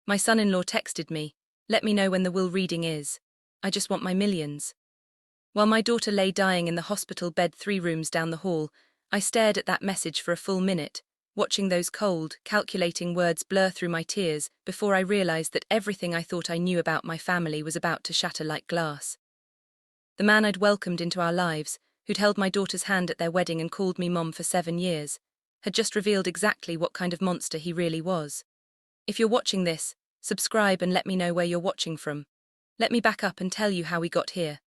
My son-in-law texted me, "Let me know when the will reading is. I just want my millions." While my daughter lay dying in the hospital bed 3 rooms down the hall, I stared at that message for a full minute, watching those cold, calculating words blur through my tears before I realized that everything I thought I knew about my family was about to shatter like glass. The man I'd welcomed into our lives, who'd held my daughter's hand at their wedding and called me mom for 7 years, had just revealed exactly what kind of monster he really was. If you're watching this, subscribe and let me know where you're watching from. Let me back up and tell you how we got here.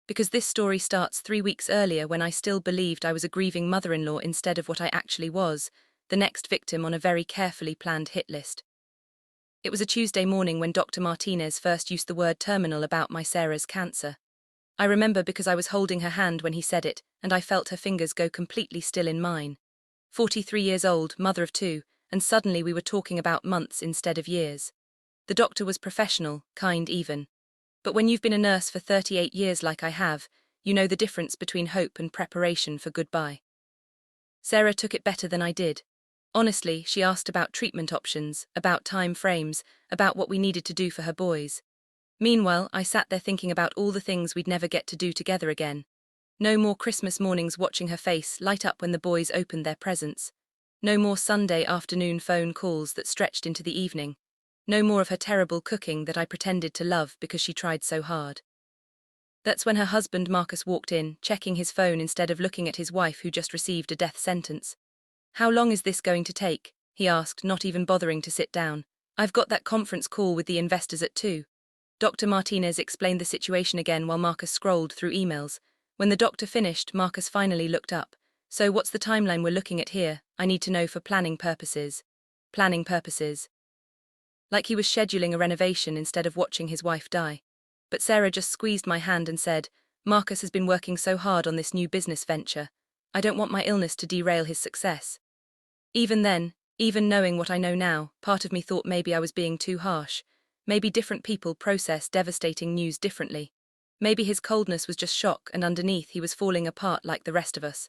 Because this story starts 3 weeks earlier when I still believed I was a grieving mother-in-law instead of what I actually was, the next victim on a very carefully planned hit list. It was a Tuesday morning when Dr. Martinez first used the word terminal about my Sarah's cancer. I remember because I was holding her hand when he said it, and I felt her fingers go completely still in mine. 43 years old, mother of 2, and suddenly we were talking about months instead of years. The doctor was professional, kind even. But when you've been a nurse for 38 years like I have, you know the difference between hope and preparation for goodbye. Sarah took it better than I did. Honestly, she asked about treatment options, about time frames, about what we needed to do for her boys. Meanwhile, I sat there thinking about all the things we'd never get to do together again. No more Christmas mornings watching her face light up when the boys opened their presents. No more Sunday afternoon phone calls that stretched into the evening. No more of her terrible cooking that I pretended to love because she tried so hard. That's when her husband Marcus walked in, checking his phone instead of looking at his wife who just received a death sentence. "How long is this going to take?" he asked, not even bothering to sit down. "I've got that conference call with the investors at 2. Dr. Martinez explained the situation again while Marcus scrolled through emails. When the doctor finished, Marcus finally looked up. "So what's the timeline we're looking at here? I need to know for planning purposes." Planning purposes. Like he was scheduling a renovation instead of watching his wife die. But Sarah just squeezed my hand and said, "Marcus has been working so hard on this new business venture. I don't want my illness to derail his success." Even then, even knowing what I know now, part of me thought maybe I was being too harsh. Maybe different people process devastating news differently. Maybe his coldness was just shock and underneath he was falling apart like the rest of us.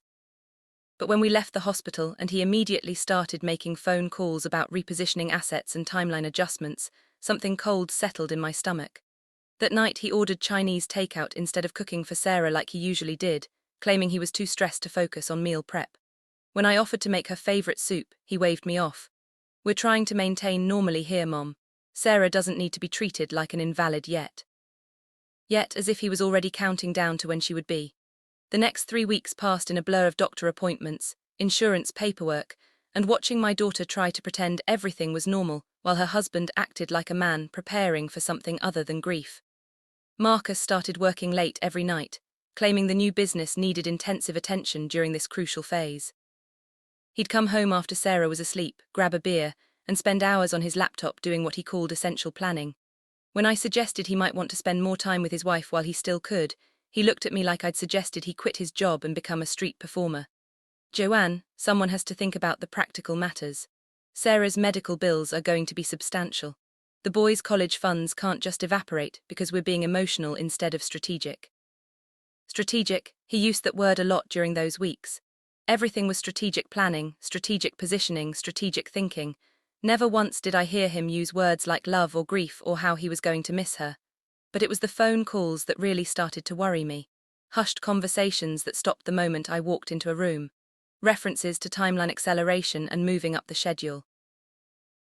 But when we left the hospital and he immediately started making phone calls about repositioning assets and timeline adjustments, something cold settled in my stomach. That night he ordered Chinese takeout instead of cooking for Sarah like he usually did, claiming he was too stressed to focus on meal prep. When I offered to make her favorite soup, he waved me off. "We're trying to maintain normally here, Mom. Sarah doesn't need to be treated like an invalid yet." Yet, as if he was already counting down to when she would be. The next 3 weeks passed in a blur of doctor appointments, insurance paperwork, and watching my daughter try to pretend everything was normal while her husband acted like a man preparing for something other than grief. Marcus started working late every night, claiming the new business needed intensive attention during this crucial phase. He'd come home after Sarah was asleep, grab a beer, and spend hours on his laptop doing what he called essential planning. When I suggested he might want to spend more time with his wife while he still could, he looked at me like I'd suggested he quit his job and become a street performer. "Joanne, someone has to think about the practical matters. Sarah's medical bills are going to be substantial. The boys' college funds can't just evaporate because we're being emotional instead of strategic." Strategic, he used that word a lot during those weeks. Everything was strategic planning, strategic positioning, strategic thinking. Never once did I hear him use words like love or grief or how he was going to miss her. But it was the phone calls that really started to worry me. Hushed conversations that stopped the moment I walked into a room. References to timeline acceleration and moving up the schedule.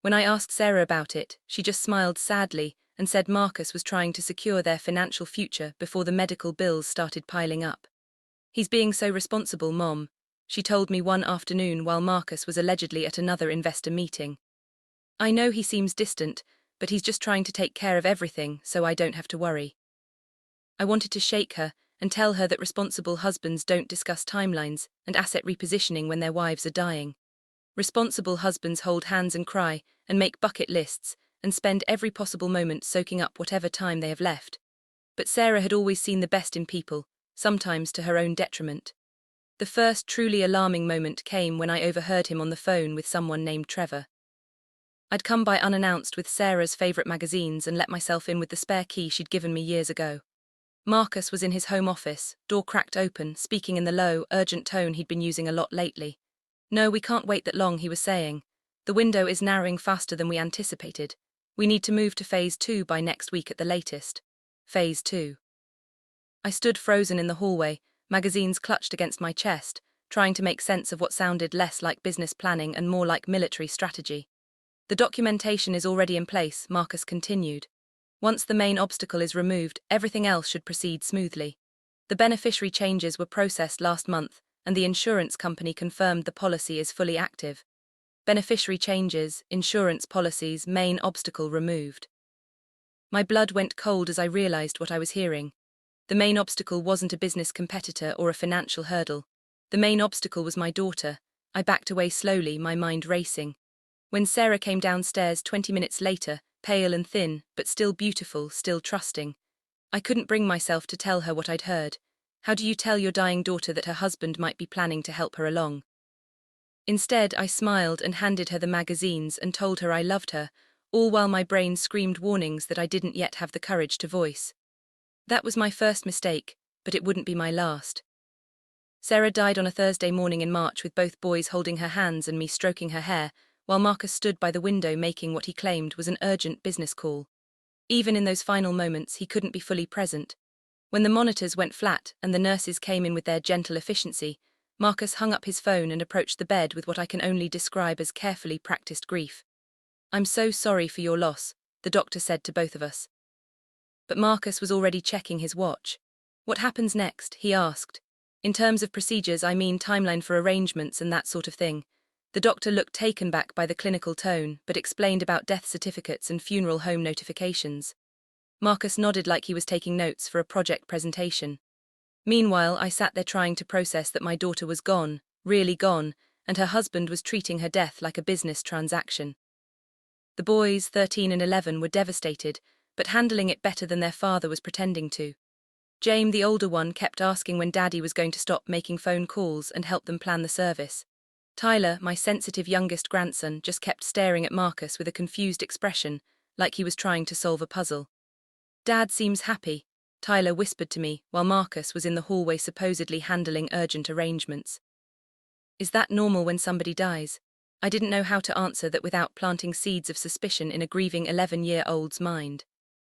When I asked Sarah about it, she just smiled sadly and said Marcus was trying to secure their financial future before the medical bills started piling up. "He's being so responsible, Mom," she told me one afternoon while Marcus was allegedly at another investor meeting. "I know he seems distant, but he's just trying to take care of everything so I don't have to worry." I wanted to shake her and tell her that responsible husbands don't discuss timelines and asset repositioning when their wives are dying. Responsible husbands hold hands and cry and make bucket lists and spend every possible moment soaking up whatever time they have left. But Sarah had always seen the best in people, sometimes to her own detriment. The first truly alarming moment came when I overheard him on the phone with someone named Trevor. I'd come by unannounced with Sarah's favorite magazines and let myself in with the spare key she'd given me years ago. Marcus was in his home office, door cracked open, speaking in the low, urgent tone he'd been using a lot lately. "No, we can't wait that long," he was saying. "The window is narrowing faster than we anticipated. We need to move to phase 2 by next week at the latest. Phase 2. I stood frozen in the hallway, magazines clutched against my chest, trying to make sense of what sounded less like business planning and more like military strategy. The documentation is already in place, Marcus continued. Once the main obstacle is removed, everything else should proceed smoothly. The beneficiary changes were processed last month, and the insurance company confirmed the policy is fully active. Beneficiary changes, insurance policies, main obstacle removed. My blood went cold as I realized what I was hearing. The main obstacle wasn't a business competitor or a financial hurdle. The main obstacle was my daughter. I backed away slowly, my mind racing. When Sarah came downstairs 20 minutes later, pale and thin, but still beautiful, still trusting, I couldn't bring myself to tell her what I'd heard. How do you tell your dying daughter that her husband might be planning to help her along? Instead, I smiled and handed her the magazines and told her I loved her, all while my brain screamed warnings that I didn't yet have the courage to voice. That was my first mistake, but it wouldn't be my last. Sarah died on a Thursday morning in March with both boys holding her hands and me stroking her hair, while Marcus stood by the window making what he claimed was an urgent business call. Even in those final moments, he couldn't be fully present. When the monitors went flat and the nurses came in with their gentle efficiency, Marcus hung up his phone and approached the bed with what I can only describe as carefully practiced grief. "I'm so sorry for your loss," the doctor said to both of us. But Marcus was already checking his watch. "What happens next?" he asked. "In terms of procedures, I mean timeline for arrangements and that sort of thing." The doctor looked taken back by the clinical tone, but explained about death certificates and funeral home notifications. Marcus nodded like he was taking notes for a project presentation. Meanwhile, I sat there trying to process that my daughter was gone, really gone, and her husband was treating her death like a business transaction. The boys, 13 and 11, were devastated, but handling it better than their father was pretending to. James, the older one, kept asking when Daddy was going to stop making phone calls and help them plan the service. Tyler, my sensitive youngest grandson, just kept staring at Marcus with a confused expression, like he was trying to solve a puzzle. "Dad seems happy," Tyler whispered to me, while Marcus was in the hallway supposedly handling urgent arrangements. "Is that normal when somebody dies?" I didn't know how to answer that without planting seeds of suspicion in a grieving 11-year-old's mind.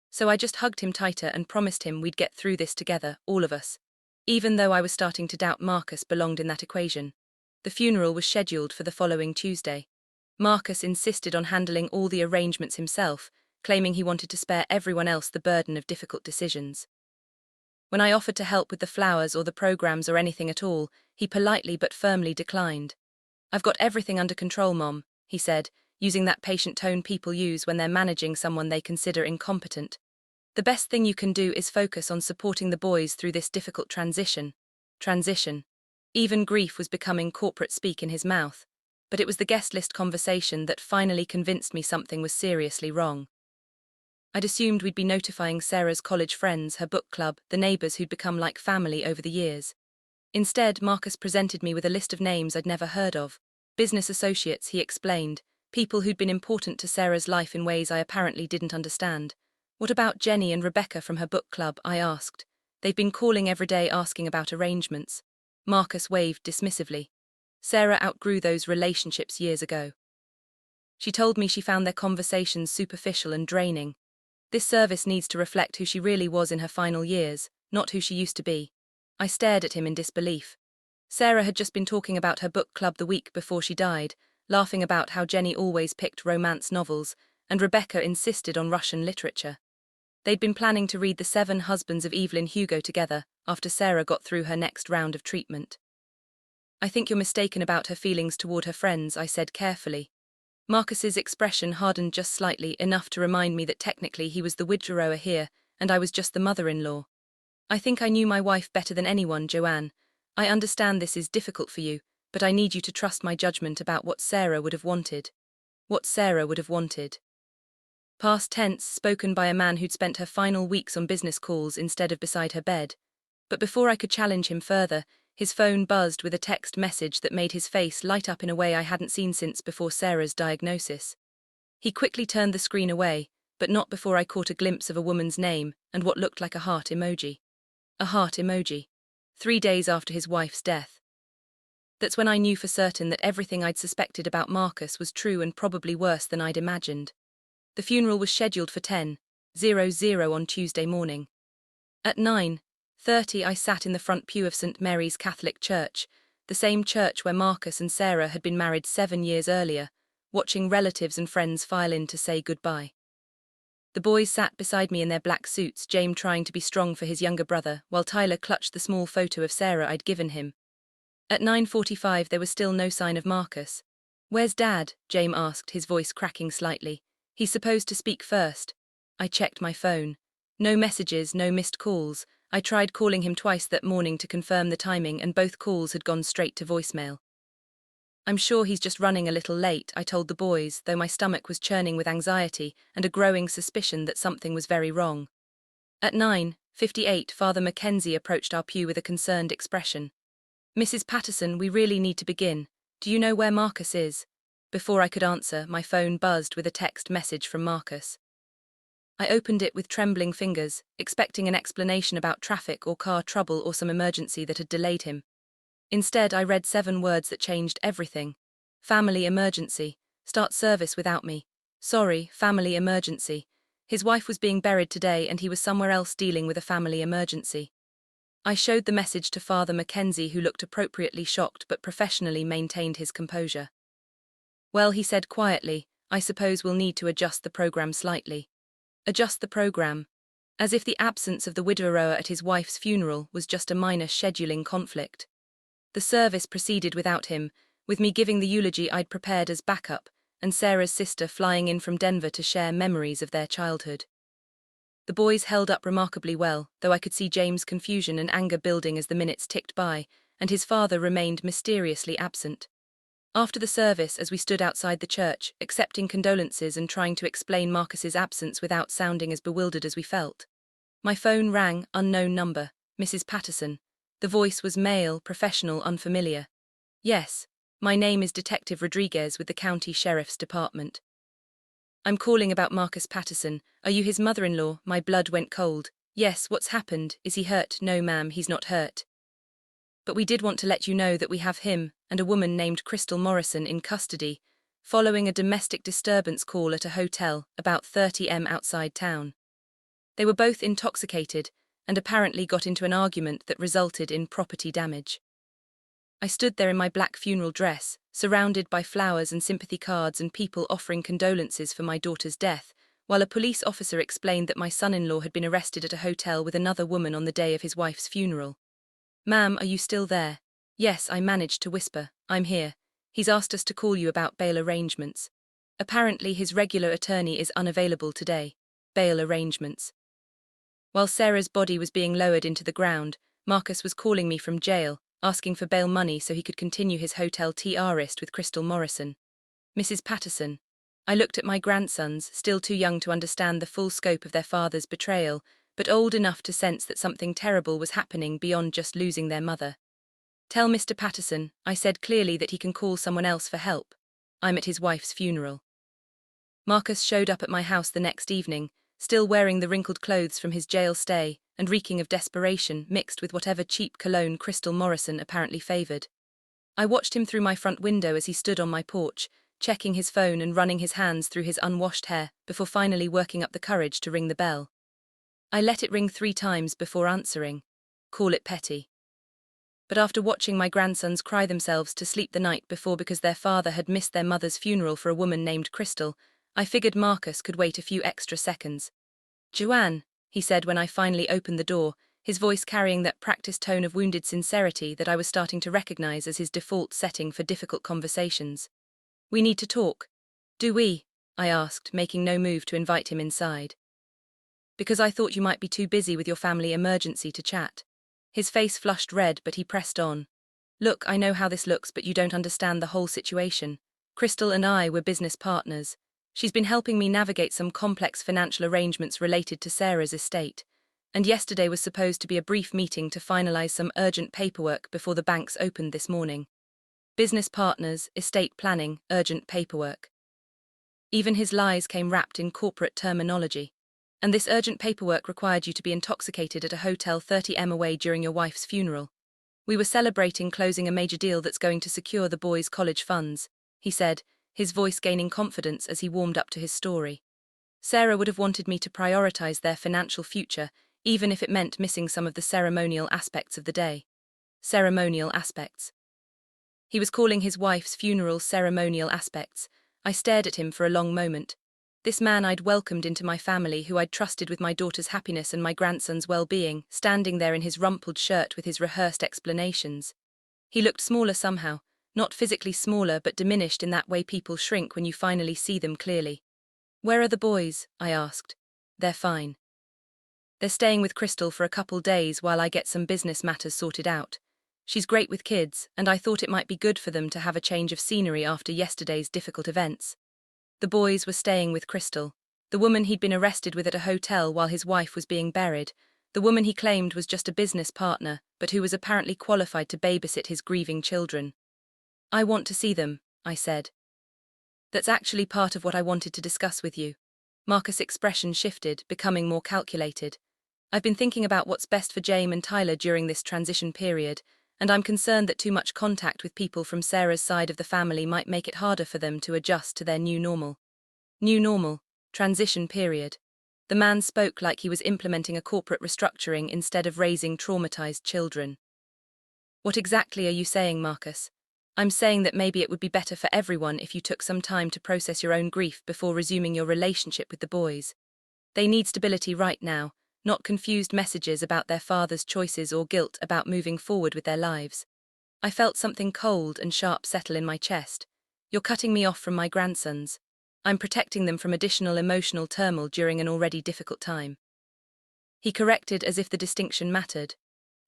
So I just hugged him tighter and promised him we'd get through this together, all of us. Even though I was starting to doubt Marcus belonged in that equation. The funeral was scheduled for the following Tuesday. Marcus insisted on handling all the arrangements himself, claiming he wanted to spare everyone else the burden of difficult decisions. When I offered to help with the flowers or the programs or anything at all, he politely but firmly declined. "I've got everything under control, Mom," he said, using that patient tone people use when they're managing someone they consider incompetent. "The best thing you can do is focus on supporting the boys through this difficult transition. Even grief was becoming corporate speak in his mouth, but it was the guest list conversation that finally convinced me something was seriously wrong. I'd assumed we'd be notifying Sarah's college friends, her book club, the neighbors who'd become like family over the years. Instead, Marcus presented me with a list of names I'd never heard of. Business associates, he explained, people who'd been important to Sarah's life in ways I apparently didn't understand. "What about Jenny and Rebecca from her book club?" I asked. "They've been calling every day asking about arrangements." Marcus waved dismissively. "Sarah outgrew those relationships years ago." She told me she found their conversations superficial and draining. This service needs to reflect who she really was in her final years, not who she used to be. I stared at him in disbelief. Sarah had just been talking about her book club the week before she died, laughing about how Jenny always picked romance novels, and Rebecca insisted on Russian literature. They'd been planning to read The 7 Husbands of Evelyn Hugo together after Sarah got through her next round of treatment. "I think you're mistaken about her feelings toward her friends," I said carefully. Marcus's expression hardened just slightly, enough to remind me that technically he was the widower here, and I was just the mother-in-law. "I think I knew my wife better than anyone, Joanne. I understand this is difficult for you, but I need you to trust my judgment about what Sarah would have wanted." What Sarah would have wanted. Past tense, spoken by a man who'd spent her final weeks on business calls instead of beside her bed. But before I could challenge him further, his phone buzzed with a text message that made his face light up in a way I hadn't seen since before Sarah's diagnosis. He quickly turned the screen away, but not before I caught a glimpse of a woman's name and what looked like a heart emoji. A heart emoji. 3 days after his wife's death. That's when I knew for certain that everything I'd suspected about Marcus was true and probably worse than I'd imagined. The funeral was scheduled for 10:00 on Tuesday morning. At 9:30 I sat in the front pew of St. Mary's Catholic Church, the same church where Marcus and Sarah had been married 7 years earlier, watching relatives and friends file in to say goodbye. The boys sat beside me in their black suits, James trying to be strong for his younger brother, while Tyler clutched the small photo of Sarah I'd given him. At 9:45 there was still no sign of Marcus. "Where's Dad?" James asked, his voice cracking slightly. "He's supposed to speak first." I checked my phone. No messages, no missed calls. I tried calling him twice that morning to confirm the timing, and both calls had gone straight to voicemail. "I'm sure he's just running a little late," I told the boys, though my stomach was churning with anxiety and a growing suspicion that something was very wrong. At 9:58 Father Mackenzie approached our pew with a concerned expression. "Mrs. Patterson, we really need to begin. Do you know where Marcus is?" Before I could answer, my phone buzzed with a text message from Marcus. I opened it with trembling fingers, expecting an explanation about traffic or car trouble or some emergency that had delayed him. Instead, I read 7 words that changed everything. "Family emergency. Start service without me. Sorry, family emergency." His wife was being buried today and he was somewhere else dealing with a family emergency. I showed the message to Father Mackenzie, who looked appropriately shocked but professionally maintained his composure. "Well," he said quietly, "I suppose we'll need to adjust the program slightly." Adjust the program? As if the absence of the widower at his wife's funeral was just a minor scheduling conflict. The service proceeded without him, with me giving the eulogy I'd prepared as backup, and Sarah's sister flying in from Denver to share memories of their childhood. The boys held up remarkably well, though I could see James' confusion and anger building as the minutes ticked by, and his father remained mysteriously absent. After the service, as we stood outside the church, accepting condolences and trying to explain Marcus's absence without sounding as bewildered as we felt, my phone rang, unknown number, "Mrs. Patterson." The voice was male, professional, unfamiliar. "Yes, my name is Detective Rodriguez with the County Sheriff's Department. I'm calling about Marcus Patterson. Are you his mother-in-law?" My blood went cold. "Yes, what's happened? Is he hurt?" "No, ma'am, he's not hurt. But we did want to let you know that we have him and a woman named Crystal Morrison in custody, following a domestic disturbance call at a hotel about 30 m outside town. They were both intoxicated and apparently got into an argument that resulted in property damage." I stood there in my black funeral dress, surrounded by flowers and sympathy cards and people offering condolences for my daughter's death, while a police officer explained that my son-in-law had been arrested at a hotel with another woman on the day of his wife's funeral. "Ma'am, are you still there?" "Yes," I managed to whisper, "I'm here. He's asked us to call you about bail arrangements. Apparently his regular attorney is unavailable today." Bail arrangements. While Sarah's body was being lowered into the ground, Marcus was calling me from jail, asking for bail money so he could continue his hotel tourist with Crystal Morrison. "Mrs. Patterson." I looked at my grandsons, still too young to understand the full scope of their father's betrayal, but old enough to sense that something terrible was happening beyond just losing their mother. "Tell Mr. Patterson," I said clearly, "that he can call someone else for help. I'm at his wife's funeral." Marcus showed up at my house the next evening, still wearing the wrinkled clothes from his jail stay and reeking of desperation mixed with whatever cheap cologne Crystal Morrison apparently favored. I watched him through my front window as he stood on my porch, checking his phone and running his hands through his unwashed hair before finally working up the courage to ring the bell. I let it ring 3 times before answering. Call it petty. But after watching my grandsons cry themselves to sleep the night before because their father had missed their mother's funeral for a woman named Crystal, I figured Marcus could wait a few extra seconds. "Joanne," he said when I finally opened the door, his voice carrying that practiced tone of wounded sincerity that I was starting to recognize as his default setting for difficult conversations. "We need to talk." "Do we?" I asked, making no move to invite him inside. "Because I thought you might be too busy with your family emergency to chat." His face flushed red, but he pressed on. "Look, I know how this looks, but you don't understand the whole situation. Crystal and I were business partners. She's been helping me navigate some complex financial arrangements related to Sarah's estate, and yesterday was supposed to be a brief meeting to finalize some urgent paperwork before the banks opened this morning. Business partners, estate planning, urgent paperwork." Even his lies came wrapped in corporate terminology. "And this urgent paperwork required you to be intoxicated at a hotel 30 m away during your wife's funeral. We were celebrating closing a major deal that's going to secure the boys' college funds," he said, his voice gaining confidence as he warmed up to his story. Sarah would have wanted me to prioritize their financial future, even if it meant missing some of the ceremonial aspects of the day. Ceremonial aspects. He was calling his wife's funeral ceremonial aspects. I stared at him for a long moment. This man I'd welcomed into my family, who I'd trusted with my daughter's happiness and my grandson's well-being, standing there in his rumpled shirt with his rehearsed explanations. He looked smaller somehow, not physically smaller but diminished in that way people shrink when you finally see them clearly. "Where are the boys?" I asked. "They're fine. They're staying with Crystal for a couple days while I get some business matters sorted out. She's great with kids, and I thought it might be good for them to have a change of scenery after yesterday's difficult events." The boys were staying with Crystal, the woman he'd been arrested with at a hotel while his wife was being buried, the woman he claimed was just a business partner, but who was apparently qualified to babysit his grieving children. "I want to see them," I said. "That's actually part of what I wanted to discuss with you." Marcus' expression shifted, becoming more calculated. "I've been thinking about what's best for James and Tyler during this transition period, and I'm concerned that too much contact with people from Sarah's side of the family might make it harder for them to adjust to their new normal." New normal, transition period. The man spoke like he was implementing a corporate restructuring instead of raising traumatized children. "What exactly are you saying, Marcus?" "I'm saying that maybe it would be better for everyone if you took some time to process your own grief before resuming your relationship with the boys. They need stability right now, not confused messages about their father's choices or guilt about moving forward with their lives." I felt something cold and sharp settle in my chest. "You're cutting me off from my grandsons. I'm protecting them from additional emotional turmoil during an already difficult time." He corrected as if the distinction mattered.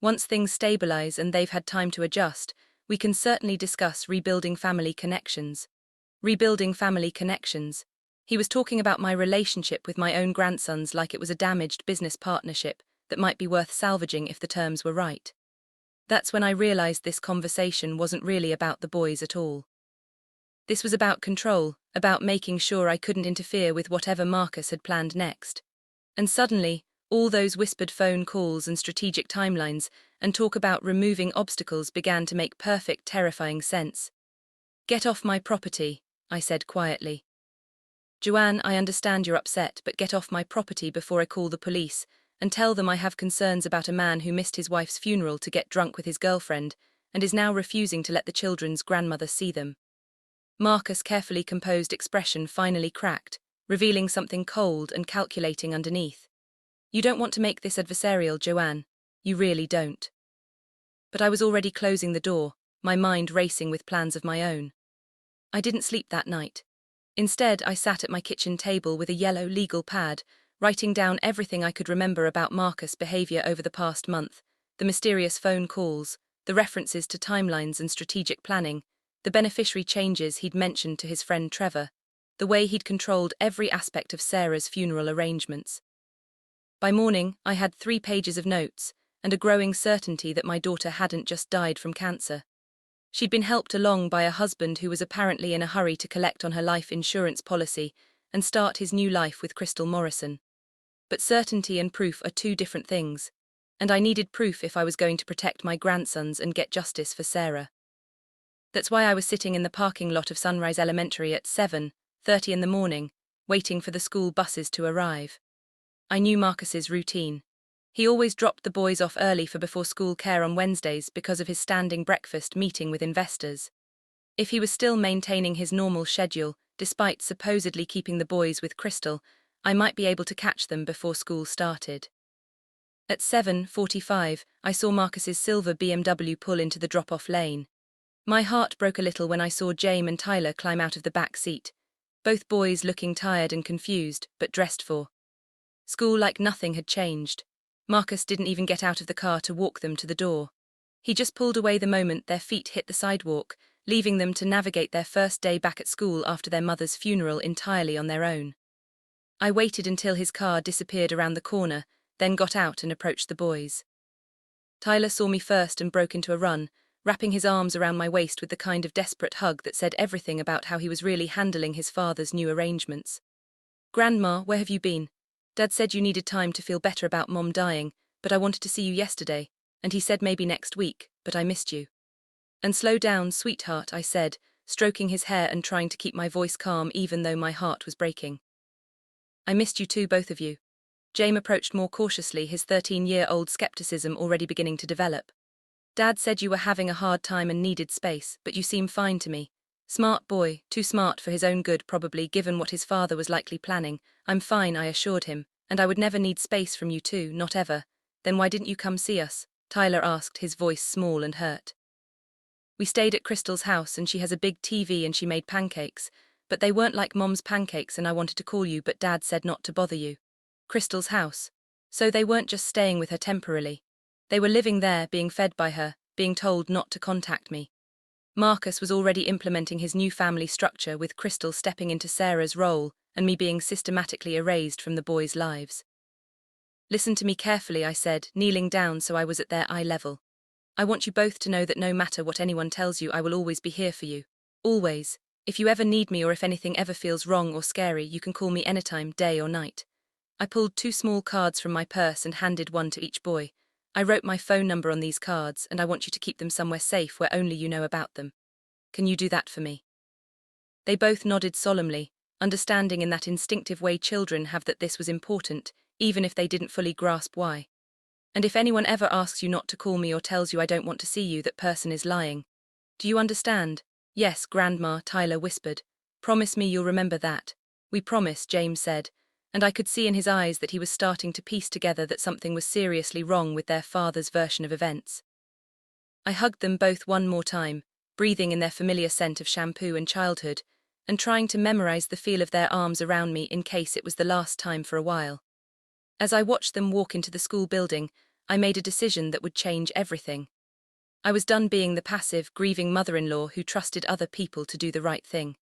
"Once things stabilize and they've had time to adjust, we can certainly discuss rebuilding family connections." Rebuilding family connections. He was talking about my relationship with my own grandsons like it was a damaged business partnership that might be worth salvaging if the terms were right. That's when I realized this conversation wasn't really about the boys at all. This was about control, about making sure I couldn't interfere with whatever Marcus had planned next. And suddenly, all those whispered phone calls and strategic timelines and talk about removing obstacles began to make perfect, terrifying sense. "Get off my property," I said quietly. "Joanne, I understand you're upset, but get off my property before I call the police and tell them I have concerns about a man who missed his wife's funeral to get drunk with his girlfriend and is now refusing to let the children's grandmother see them." Marcus' carefully composed expression finally cracked, revealing something cold and calculating underneath. "You don't want to make this adversarial, Joanne. You really don't." But I was already closing the door, my mind racing with plans of my own. I didn't sleep that night. Instead, I sat at my kitchen table with a yellow legal pad, writing down everything I could remember about Marcus' behavior over the past month, the mysterious phone calls, the references to timelines and strategic planning, the beneficiary changes he'd mentioned to his friend Trevor, the way he'd controlled every aspect of Sarah's funeral arrangements. By morning, I had 3 pages of notes, and a growing certainty that my daughter hadn't just died from cancer. She'd been helped along by a husband who was apparently in a hurry to collect on her life insurance policy and start his new life with Crystal Morrison. But certainty and proof are 2 different things, and I needed proof if I was going to protect my grandsons and get justice for Sarah. That's why I was sitting in the parking lot of Sunrise Elementary at 7:30 in the morning, waiting for the school buses to arrive. I knew Marcus's routine. He always dropped the boys off early for before-school care on Wednesdays because of his standing breakfast meeting with investors. If he was still maintaining his normal schedule, despite supposedly keeping the boys with Crystal, I might be able to catch them before school started. At 7:45, I saw Marcus's silver BMW pull into the drop-off lane. My heart broke a little when I saw James and Tyler climb out of the back seat, both boys looking tired and confused, but dressed for school like nothing had changed. Marcus didn't even get out of the car to walk them to the door. He just pulled away the moment their feet hit the sidewalk, leaving them to navigate their first day back at school after their mother's funeral entirely on their own. I waited until his car disappeared around the corner, then got out and approached the boys. Tyler saw me first and broke into a run, wrapping his arms around my waist with the kind of desperate hug that said everything about how he was really handling his father's new arrangements. "Grandma, where have you been? Dad said you needed time to feel better about Mom dying, but I wanted to see you yesterday, and he said maybe next week, but I missed you." "And slow down, sweetheart," I said, stroking his hair and trying to keep my voice calm even though my heart was breaking. I missed you too, both of you. James approached more cautiously, his 13-year-old skepticism already beginning to develop. Dad said you were having a hard time and needed space, but you seem fine to me. Smart boy, too smart for his own good probably, given what his father was likely planning. I'm fine, I assured him, and I would never need space from you two, not ever. Then why didn't you come see us? Tyler asked, his voice small and hurt. We stayed at Crystal's house and she has a big TV and she made pancakes, but they weren't like Mom's pancakes and I wanted to call you but Dad said not to bother you. Crystal's house. So they weren't just staying with her temporarily. They were living there, being fed by her, being told not to contact me. Marcus was already implementing his new family structure, with Crystal stepping into Sarah's role and me being systematically erased from the boys' lives. Listen to me carefully, I said, kneeling down so I was at their eye level. I want you both to know that no matter what anyone tells you, I will always be here for you. Always. If you ever need me or if anything ever feels wrong or scary, you can call me anytime, day or night. I pulled 2 small cards from my purse and handed one to each boy. I wrote my phone number on these cards and I want you to keep them somewhere safe where only you know about them. Can you do that for me? They both nodded solemnly, understanding in that instinctive way children have that this was important, even if they didn't fully grasp why. And if anyone ever asks you not to call me or tells you I don't want to see you, that person is lying. Do you understand? Yes, Grandma, Tyler whispered. Promise me you'll remember that. We promise, James said, and I could see in his eyes that he was starting to piece together that something was seriously wrong with their father's version of events. I hugged them both one more time, breathing in their familiar scent of shampoo and childhood, and trying to memorize the feel of their arms around me in case it was the last time for a while. As I watched them walk into the school building, I made a decision that would change everything. I was done being the passive, grieving mother-in-law who trusted other people to do the right thing.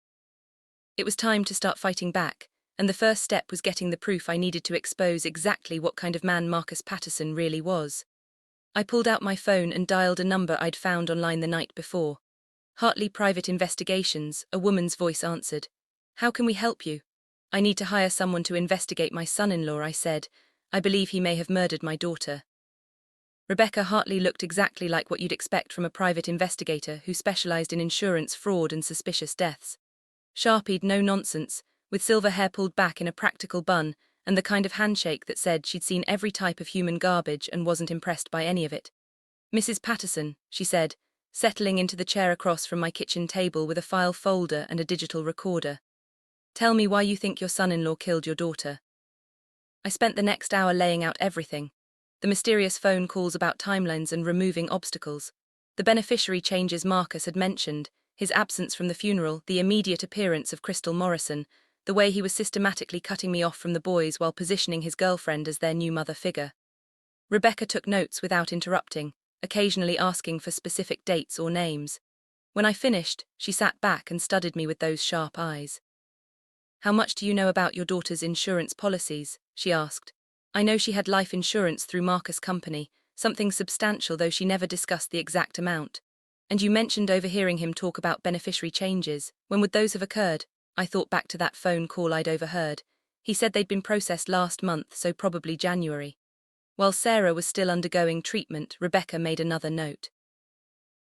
It was time to start fighting back, and the first step was getting the proof I needed to expose exactly what kind of man Marcus Patterson really was. I pulled out my phone and dialed a number I'd found online the night before. Hartley Private Investigations, a woman's voice answered. How can we help you? I need to hire someone to investigate my son-in-law, I said. I believe he may have murdered my daughter. Rebecca Hartley looked exactly like what you'd expect from a private investigator who specialized in insurance fraud and suspicious deaths. Sharpied, no nonsense, with silver hair pulled back in a practical bun, and the kind of handshake that said she'd seen every type of human garbage and wasn't impressed by any of it. Mrs. Patterson, she said, settling into the chair across from my kitchen table with a file folder and a digital recorder. Tell me why you think your son-in-law killed your daughter. I spent the next hour laying out everything. The mysterious phone calls about timelines and removing obstacles, the beneficiary changes Marcus had mentioned, his absence from the funeral, the immediate appearance of Crystal Morrison, the way he was systematically cutting me off from the boys while positioning his girlfriend as their new mother figure. Rebecca took notes without interrupting, occasionally asking for specific dates or names. When I finished, she sat back and studied me with those sharp eyes. How much do you know about your daughter's insurance policies? She asked. I know she had life insurance through Marcus' company, something substantial though she never discussed the exact amount. And you mentioned overhearing him talk about beneficiary changes. When would those have occurred? I thought back to that phone call I'd overheard. He said they'd been processed last month, so probably January. While Sarah was still undergoing treatment, Rebecca made another note.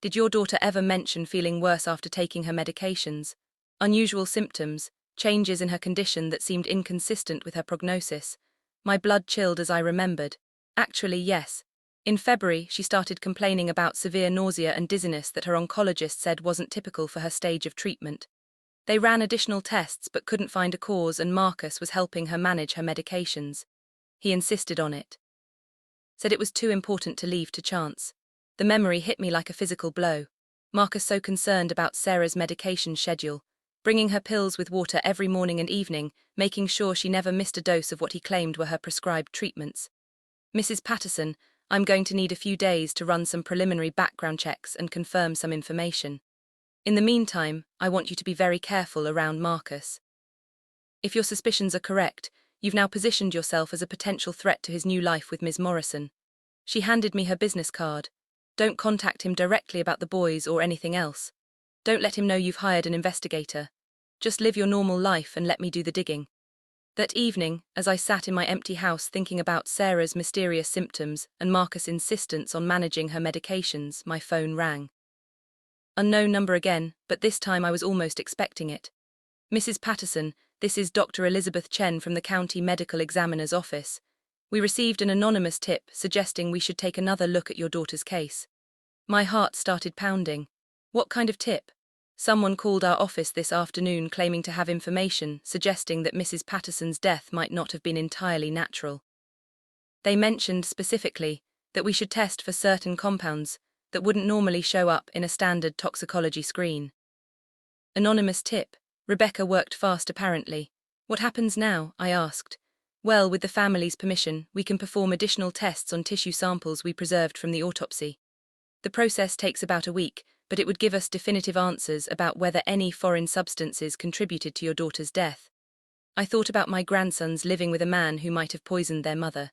Did your daughter ever mention feeling worse after taking her medications? Unusual symptoms, changes in her condition that seemed inconsistent with her prognosis. My blood chilled as I remembered. Actually, yes. In February, she started complaining about severe nausea and dizziness that her oncologist said wasn't typical for her stage of treatment. They ran additional tests but couldn't find a cause, and Marcus was helping her manage her medications. He insisted on it. Said it was too important to leave to chance. The memory hit me like a physical blow. Marcus so concerned about Sarah's medication schedule, bringing her pills with water every morning and evening, making sure she never missed a dose of what he claimed were her prescribed treatments. Mrs. Patterson, I'm going to need a few days to run some preliminary background checks and confirm some information. In the meantime, I want you to be very careful around Marcus. If your suspicions are correct, you've now positioned yourself as a potential threat to his new life with Ms. Morrison. She handed me her business card. Don't contact him directly about the boys or anything else. Don't let him know you've hired an investigator. Just live your normal life and let me do the digging. That evening, as I sat in my empty house thinking about Sarah's mysterious symptoms and Marcus' insistence on managing her medications, my phone rang. Unknown number again, but this time I was almost expecting it. Mrs. Patterson, This is Dr. Elizabeth Chen from the County Medical Examiner's Office. We received an anonymous tip suggesting we should take another look at your daughter's case. My heart started pounding. What kind of tip? Someone called our office this afternoon claiming to have information suggesting that Mrs. Patterson's death might not have been entirely natural. They mentioned specifically that we should test for certain compounds that wouldn't normally show up in a standard toxicology screen. Anonymous tip. Rebecca worked fast apparently. What happens now? I asked. Well, with the family's permission, we can perform additional tests on tissue samples we preserved from the autopsy. The process takes about a week, but it would give us definitive answers about whether any foreign substances contributed to your daughter's death. I thought about my grandsons living with a man who might have poisoned their mother.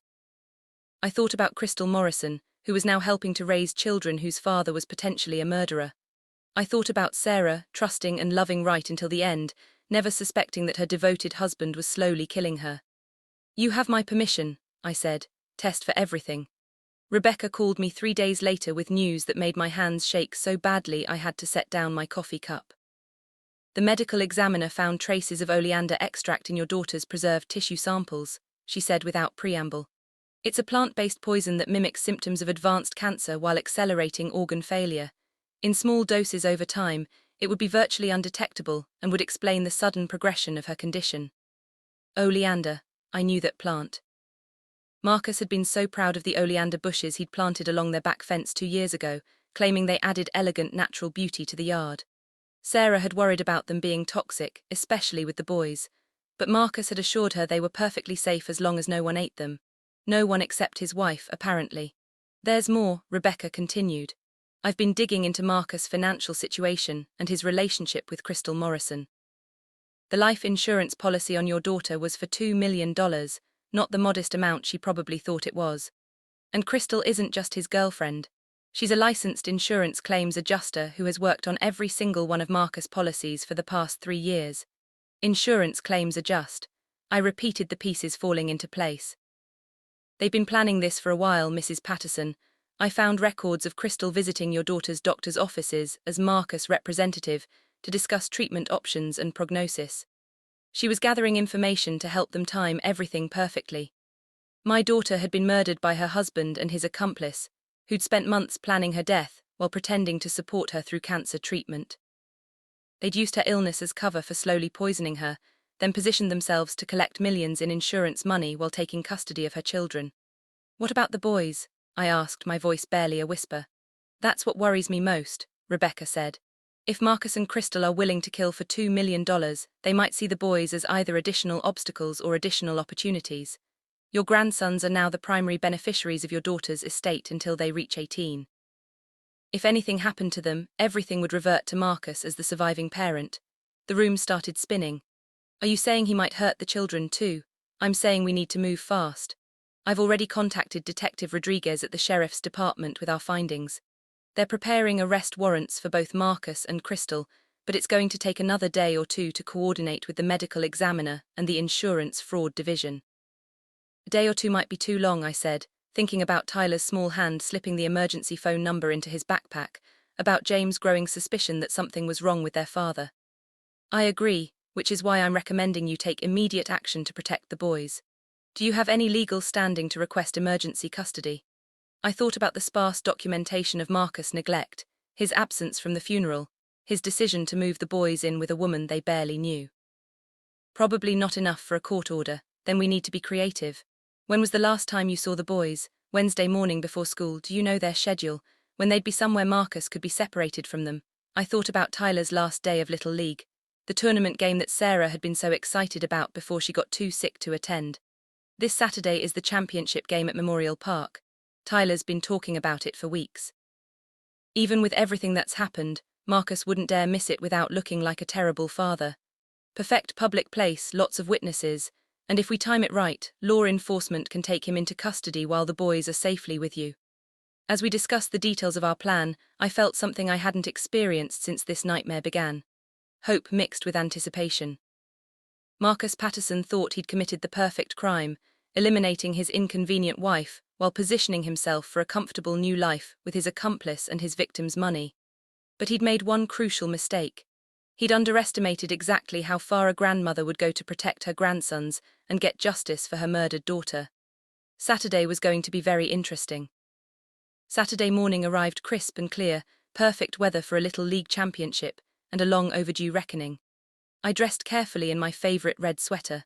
I thought about Crystal Morrison, who was now helping to raise children whose father was potentially a murderer. I thought about Sarah, trusting and loving right until the end, never suspecting that her devoted husband was slowly killing her. You have my permission, I said. Test for everything. Rebecca called me 3 days later with news that made my hands shake so badly I had to set down my coffee cup. The medical examiner found traces of oleander extract in your daughter's preserved tissue samples, she said without preamble. It's a plant-based poison that mimics symptoms of advanced cancer while accelerating organ failure. In small doses over time, it would be virtually undetectable and would explain the sudden progression of her condition. Oleander, I knew that plant. Marcus had been so proud of the oleander bushes he'd planted along their back fence 2 years ago, claiming they added elegant natural beauty to the yard. Sarah had worried about them being toxic, especially with the boys, but Marcus had assured her they were perfectly safe as long as no one ate them. No one except his wife, apparently. There's more, Rebecca continued. I've been digging into Marcus' financial situation and his relationship with Crystal Morrison. The life insurance policy on your daughter was for $2 million, not the modest amount she probably thought it was. And Crystal isn't just his girlfriend. She's a licensed insurance claims adjuster who has worked on every single one of Marcus' policies for the past 3 years. Insurance claims adjust. I repeated the pieces falling into place. They've been planning this for a while, Mrs. Patterson. I found records of Crystal visiting your daughter's doctor's offices as Marcus' representative to discuss treatment options and prognosis. She was gathering information to help them time everything perfectly. My daughter had been murdered by her husband and his accomplice, who'd spent months planning her death while pretending to support her through cancer treatment. They'd used her illness as cover for slowly poisoning her, then positioned themselves to collect millions in insurance money while taking custody of her children. What about the boys? I asked, my voice barely a whisper. That's what worries me most, Rebecca said. If Marcus and Crystal are willing to kill for $2 million, they might see the boys as either additional obstacles or additional opportunities. Your grandsons are now the primary beneficiaries of your daughter's estate until they reach 18. If anything happened to them, everything would revert to Marcus as the surviving parent. The room started spinning. Are you saying he might hurt the children too? I'm saying we need to move fast. I've already contacted Detective Rodriguez at the Sheriff's Department with our findings. They're preparing arrest warrants for both Marcus and Crystal, but it's going to take another day or 2 to coordinate with the medical examiner and the insurance fraud division. A day or 2 might be too long, I said, thinking about Tyler's small hand slipping the emergency phone number into his backpack, about James' growing suspicion that something was wrong with their father. I agree, which is why I'm recommending you take immediate action to protect the boys. Do you have any legal standing to request emergency custody? I thought about the sparse documentation of Marcus' neglect, his absence from the funeral, his decision to move the boys in with a woman they barely knew. Probably not enough for a court order, then we need to be creative. When was the last time you saw the boys? Wednesday morning before school. Do you know their schedule? When they'd be somewhere Marcus could be separated from them. I thought about Tyler's last day of Little League, the tournament game that Sarah had been so excited about before she got too sick to attend. This Saturday is the championship game at Memorial Park. Tyler's been talking about it for weeks. Even with everything that's happened, Marcus wouldn't dare miss it without looking like a terrible father. Perfect public place, lots of witnesses, and if we time it right, law enforcement can take him into custody while the boys are safely with you. As we discussed the details of our plan, I felt something I hadn't experienced since this nightmare began. Hope mixed with anticipation. Marcus Patterson thought he'd committed the perfect crime, eliminating his inconvenient wife while positioning himself for a comfortable new life with his accomplice and his victim's money. But he'd made one crucial mistake. He'd underestimated exactly how far a grandmother would go to protect her grandsons and get justice for her murdered daughter. Saturday was going to be very interesting. Saturday morning arrived crisp and clear, perfect weather for a little league championship and a long overdue reckoning. I dressed carefully in my favorite red sweater.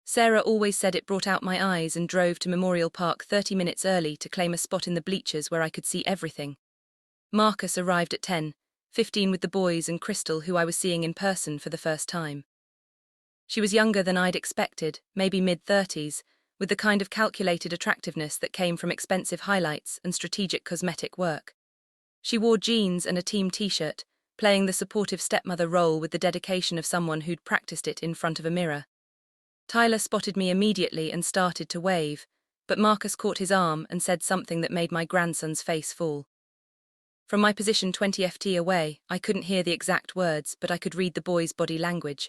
Sarah always said it brought out my eyes, and drove to Memorial Park 30 minutes early to claim a spot in the bleachers where I could see everything. Marcus arrived at 10:15 with the boys and Crystal, who I was seeing in person for the first time. She was younger than I'd expected, maybe mid-30s, with the kind of calculated attractiveness that came from expensive highlights and strategic cosmetic work. She wore jeans and a team t-shirt, playing the supportive stepmother role with the dedication of someone who'd practiced it in front of a mirror. Tyler spotted me immediately and started to wave, but Marcus caught his arm and said something that made my grandson's face fall. From my position 20 ft away, I couldn't hear the exact words, but I could read the boy's body language.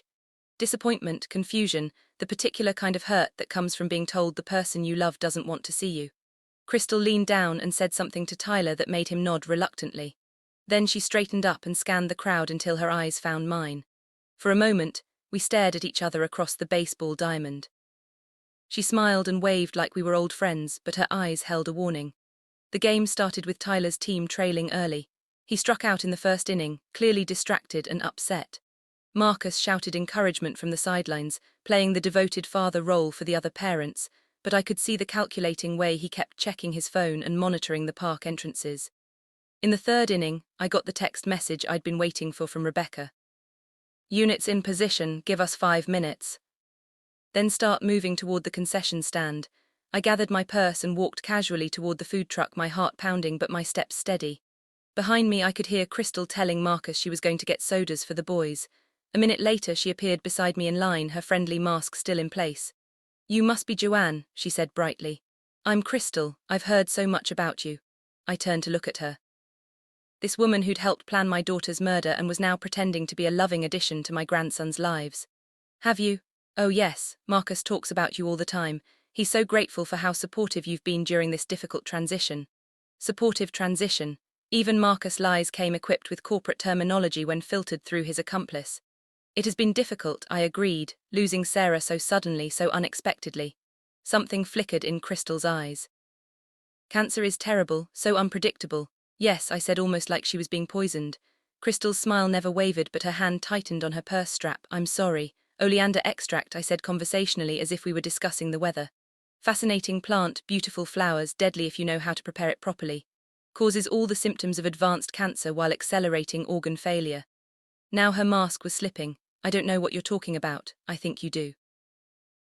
Disappointment, confusion, the particular kind of hurt that comes from being told the person you love doesn't want to see you. Crystal leaned down and said something to Tyler that made him nod reluctantly. Then she straightened up and scanned the crowd until her eyes found mine. For a moment, we stared at each other across the baseball diamond. She smiled and waved like we were old friends, but her eyes held a warning. The game started with Tyler's team trailing early. He struck out in the first inning, clearly distracted and upset. Marcus shouted encouragement from the sidelines, playing the devoted father role for the other parents, but I could see the calculating way he kept checking his phone and monitoring the park entrances. In the third inning, I got the text message I'd been waiting for from Rebecca. "Units in position, give us 5 minutes. Then start moving toward the concession stand." I gathered my purse and walked casually toward the food truck, my heart pounding but my steps steady. Behind me I could hear Crystal telling Marcus she was going to get sodas for the boys. A minute later she appeared beside me in line, her friendly mask still in place. "You must be Joanne," she said brightly. "I'm Crystal, I've heard so much about you." I turned to look at her. This woman who'd helped plan my daughter's murder and was now pretending to be a loving addition to my grandsons' lives. "Have you?" "Oh yes, Marcus talks about you all the time. He's so grateful for how supportive you've been during this difficult transition." Supportive transition. Even Marcus' lies came equipped with corporate terminology when filtered through his accomplice. "It has been difficult," I agreed, losing Sarah so suddenly, so unexpectedly. Something flickered in Crystal's eyes. "Cancer is terrible, so unpredictable." "Yes," I said, almost like she was being poisoned. Crystal's smile never wavered, but her hand tightened on her purse strap. "I'm sorry." "Oleander extract," I said conversationally, as if we were discussing the weather. "Fascinating plant, beautiful flowers, deadly if you know how to prepare it properly. Causes all the symptoms of advanced cancer while accelerating organ failure." Now her mask was slipping. "I don't know what you're talking about." "I think you do.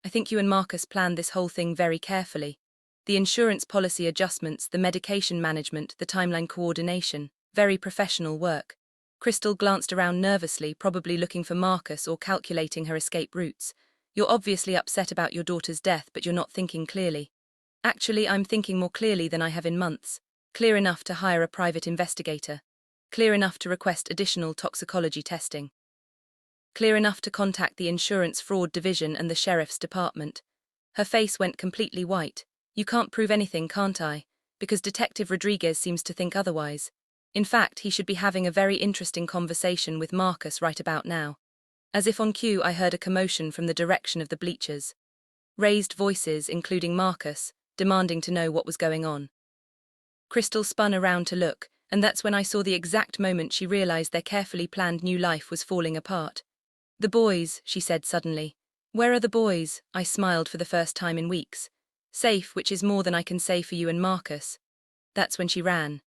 I think you and Marcus planned this whole thing very carefully. The insurance policy adjustments, the medication management, the timeline coordination. Very professional work." Crystal glanced around nervously, probably looking for Marcus or calculating her escape routes. "You're obviously upset about your daughter's death, but you're not thinking clearly." "Actually, I'm thinking more clearly than I have in months. Clear enough to hire a private investigator. Clear enough to request additional toxicology testing. Clear enough to contact the Insurance Fraud Division and the Sheriff's Department." Her face went completely white. "You can't prove anything, can't I? Because Detective Rodriguez seems to think otherwise. In fact, he should be having a very interesting conversation with Marcus right about now." As if on cue, I heard a commotion from the direction of the bleachers. Raised voices, including Marcus, demanding to know what was going on. Crystal spun around to look, and that's when I saw the exact moment she realized their carefully planned new life was falling apart. "The boys," she said suddenly. "Where are the boys?" I smiled for the first time in weeks. "Safe, which is more than I can say for you and Marcus." That's when she ran.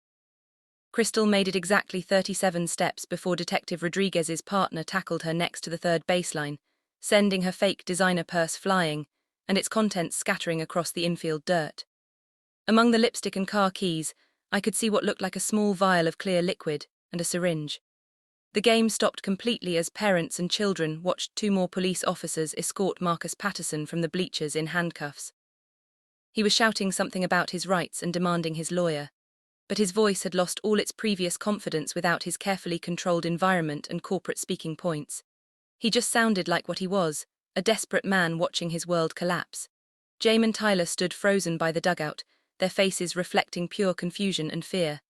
Crystal made it exactly 37 steps before Detective Rodriguez's partner tackled her next to the third baseline, sending her fake designer purse flying, and its contents scattering across the infield dirt. Among the lipstick and car keys, I could see what looked like a small vial of clear liquid and a syringe. The game stopped completely as parents and children watched 2 more police officers escort Marcus Patterson from the bleachers in handcuffs. He was shouting something about his rights and demanding his lawyer, but his voice had lost all its previous confidence without his carefully controlled environment and corporate speaking points. He just sounded like what he was, a desperate man watching his world collapse. Jaime and Tyler stood frozen by the dugout, their faces reflecting pure confusion and fear.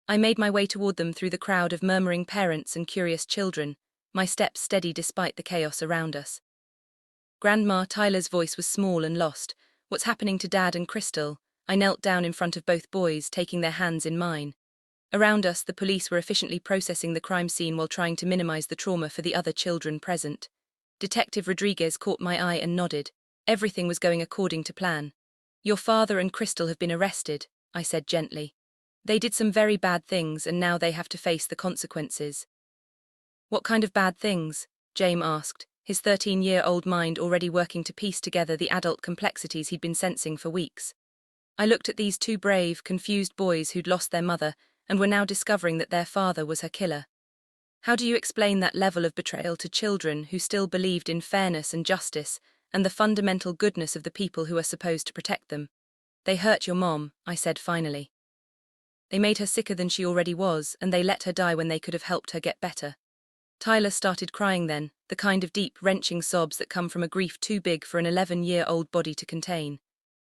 I made my way toward them through the crowd of murmuring parents and curious children, my steps steady despite the chaos around us. Grandma, Tyler's voice was small and lost. What's happening to Dad and Crystal? I knelt down in front of both boys, taking their hands in mine. Around us, the police were efficiently processing the crime scene while trying to minimize the trauma for the other children present. Detective Rodriguez caught my eye and nodded. Everything was going according to plan. Your father and Crystal have been arrested, I said gently. They did some very bad things and now they have to face the consequences. What kind of bad things? James asked, his 13-year-old mind already working to piece together the adult complexities he'd been sensing for weeks. I looked at these two brave, confused boys who'd lost their mother and were now discovering that their father was her killer. How do you explain that level of betrayal to children who still believed in fairness and justice and the fundamental goodness of the people who are supposed to protect them? They hurt your mom, I said finally. They made her sicker than she already was, and they let her die when they could have helped her get better. Tyler started crying then, the kind of deep, wrenching sobs that come from a grief too big for an 11-year-old body to contain.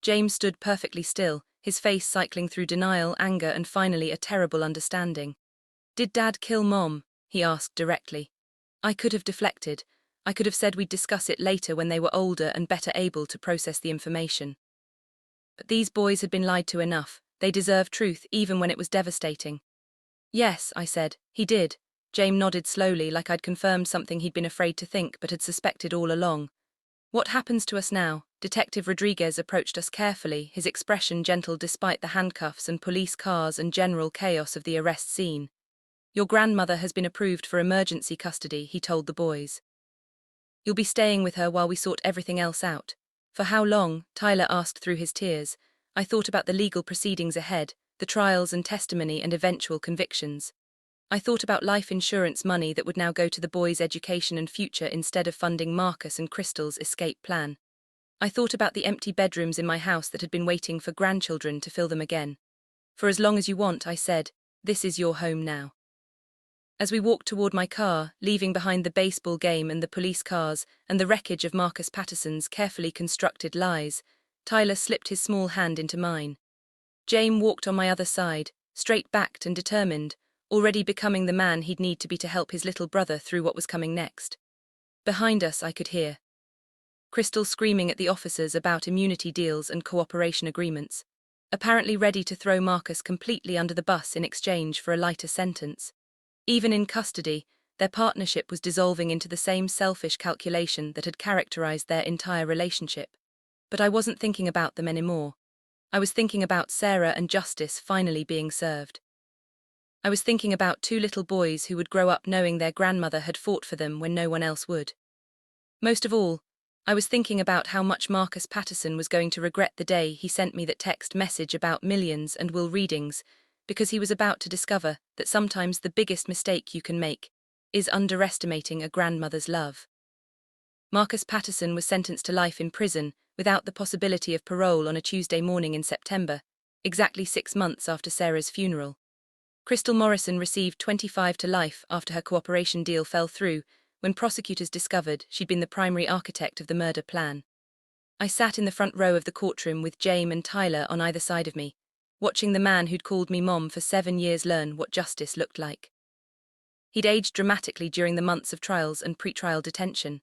James stood perfectly still, his face cycling through denial, anger, and finally a terrible understanding. Did Dad kill Mom? He asked directly. I could have deflected. I could have said we'd discuss it later when they were older and better able to process the information. But these boys had been lied to enough. They deserved truth even when it was devastating. Yes, I said, he did. James nodded slowly, like I'd confirmed something he'd been afraid to think but had suspected all along. What happens to us now? Detective Rodriguez approached us carefully, his expression gentle despite the handcuffs and police cars and general chaos of the arrest scene. Your grandmother has been approved for emergency custody, he told the boys. You'll be staying with her while we sort everything else out. For how long? Tyler asked through his tears. I thought about the legal proceedings ahead, the trials and testimony and eventual convictions. I thought about life insurance money that would now go to the boys' education and future instead of funding Marcus and Crystal's escape plan. I thought about the empty bedrooms in my house that had been waiting for grandchildren to fill them again. For as long as you want, I said, this is your home now. As we walked toward my car, leaving behind the baseball game and the police cars and the wreckage of Marcus Patterson's carefully constructed lies, Tyler slipped his small hand into mine. James walked on my other side, straight-backed and determined, already becoming the man he'd need to be to help his little brother through what was coming next. Behind us, I could hear Crystal screaming at the officers about immunity deals and cooperation agreements, apparently ready to throw Marcus completely under the bus in exchange for a lighter sentence. Even in custody, their partnership was dissolving into the same selfish calculation that had characterized their entire relationship. But I wasn't thinking about them anymore. I was thinking about Sarah and justice finally being served. I was thinking about two little boys who would grow up knowing their grandmother had fought for them when no one else would. Most of all, I was thinking about how much Marcus Patterson was going to regret the day he sent me that text message about millions and will readings, because he was about to discover that sometimes the biggest mistake you can make is underestimating a grandmother's love. Marcus Patterson was sentenced to life in prison without the possibility of parole on a Tuesday morning in September, exactly 6 months after Sarah's funeral. Crystal Morrison received 25 to life after her cooperation deal fell through when prosecutors discovered she'd been the primary architect of the murder plan. I sat in the front row of the courtroom with James and Tyler on either side of me, watching the man who'd called me Mom for 7 years learn what justice looked like. He'd aged dramatically during the months of trials and pretrial detention.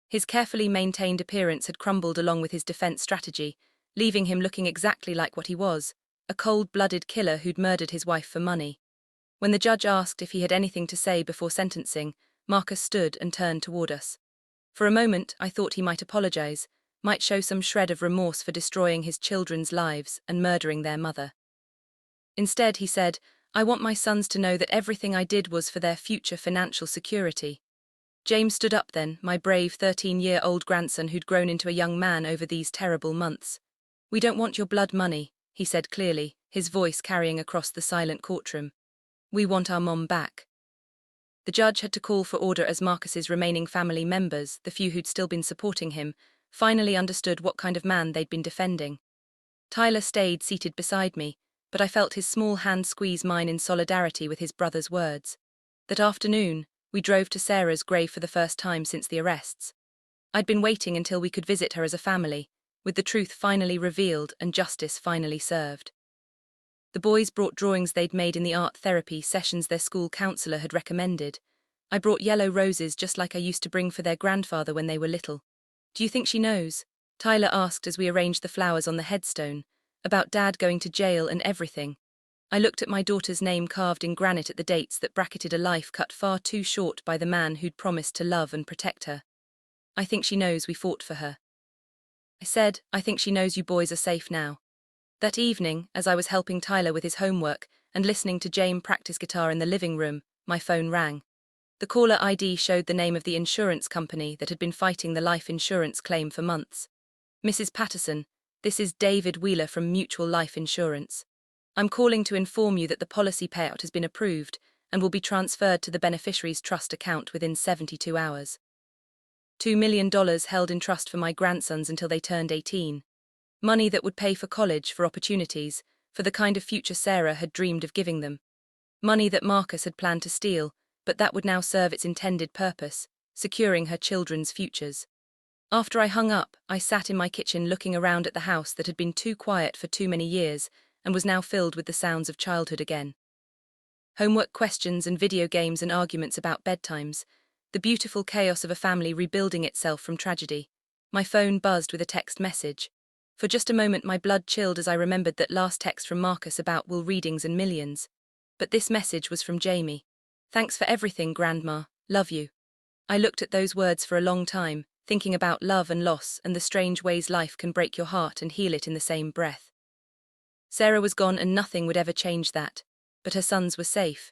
His carefully maintained appearance had crumbled along with his defense strategy, leaving him looking exactly like what he was, a cold-blooded killer who'd murdered his wife for money. When the judge asked if he had anything to say before sentencing, Marcus stood and turned toward us. For a moment, I thought he might apologize, might show some shred of remorse for destroying his children's lives and murdering their mother. Instead, he said, I want my sons to know that everything I did was for their future financial security. James stood up then, my brave 13-year-old grandson who'd grown into a young man over these terrible months. We don't want your blood money, he said clearly, his voice carrying across the silent courtroom. We want our mom back. The judge had to call for order as Marcus's remaining family members, the few who'd still been supporting him, finally understood what kind of man they'd been defending. Tyler stayed seated beside me, but I felt his small hand squeeze mine in solidarity with his brother's words. That afternoon, we drove to Sarah's grave for the first time since the arrests. I'd been waiting until we could visit her as a family, with the truth finally revealed and justice finally served. The boys brought drawings they'd made in the art therapy sessions their school counselor had recommended. I brought yellow roses just like I used to bring for their grandfather when they were little. Do you think she knows? Tyler asked as we arranged the flowers on the headstone, about Dad going to jail and everything. I looked at my daughter's name carved in granite at the dates that bracketed a life cut far too short by the man who'd promised to love and protect her. I think she knows we fought for her. I said, I think she knows you boys are safe now. That evening, as I was helping Tyler with his homework and listening to James practice guitar in the living room, my phone rang. The caller ID showed the name of the insurance company that had been fighting the life insurance claim for months. Mrs. Patterson, this is David Wheeler from Mutual Life Insurance. I'm calling to inform you that the policy payout has been approved and will be transferred to the beneficiary's trust account within 72 hours. $2 million held in trust for my grandsons until they turned 18. Money that would pay for college, for opportunities, for the kind of future Sarah had dreamed of giving them. Money that Marcus had planned to steal, but that would now serve its intended purpose, securing her children's futures. After I hung up, I sat in my kitchen looking around at the house that had been too quiet for too many years and was now filled with the sounds of childhood again. Homework questions and video games and arguments about bedtimes, the beautiful chaos of a family rebuilding itself from tragedy. My phone buzzed with a text message. For just a moment my blood chilled as I remembered that last text from Marcus about will readings and millions. But this message was from Jamie. Thanks for everything, Grandma. Love you. I looked at those words for a long time, thinking about love and loss and the strange ways life can break your heart and heal it in the same breath. Sarah was gone and nothing would ever change that, but her sons were safe.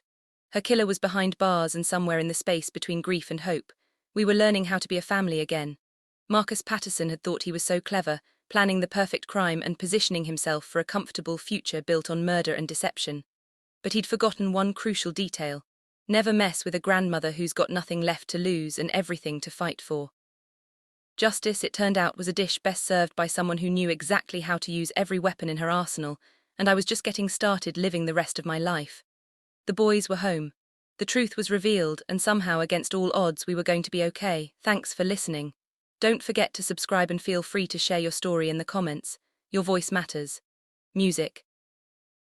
Her killer was behind bars and somewhere in the space between grief and hope. We were learning how to be a family again. Marcus Patterson had thought he was so clever, planning the perfect crime and positioning himself for a comfortable future built on murder and deception. But he'd forgotten one crucial detail. Never mess with a grandmother who's got nothing left to lose and everything to fight for. Justice, it turned out, was a dish best served by someone who knew exactly how to use every weapon in her arsenal, and I was just getting started living the rest of my life. The boys were home. The truth was revealed, and somehow, against all odds, we were going to be okay. Thanks for listening. Don't forget to subscribe and feel free to share your story in the comments. Your voice matters. Music.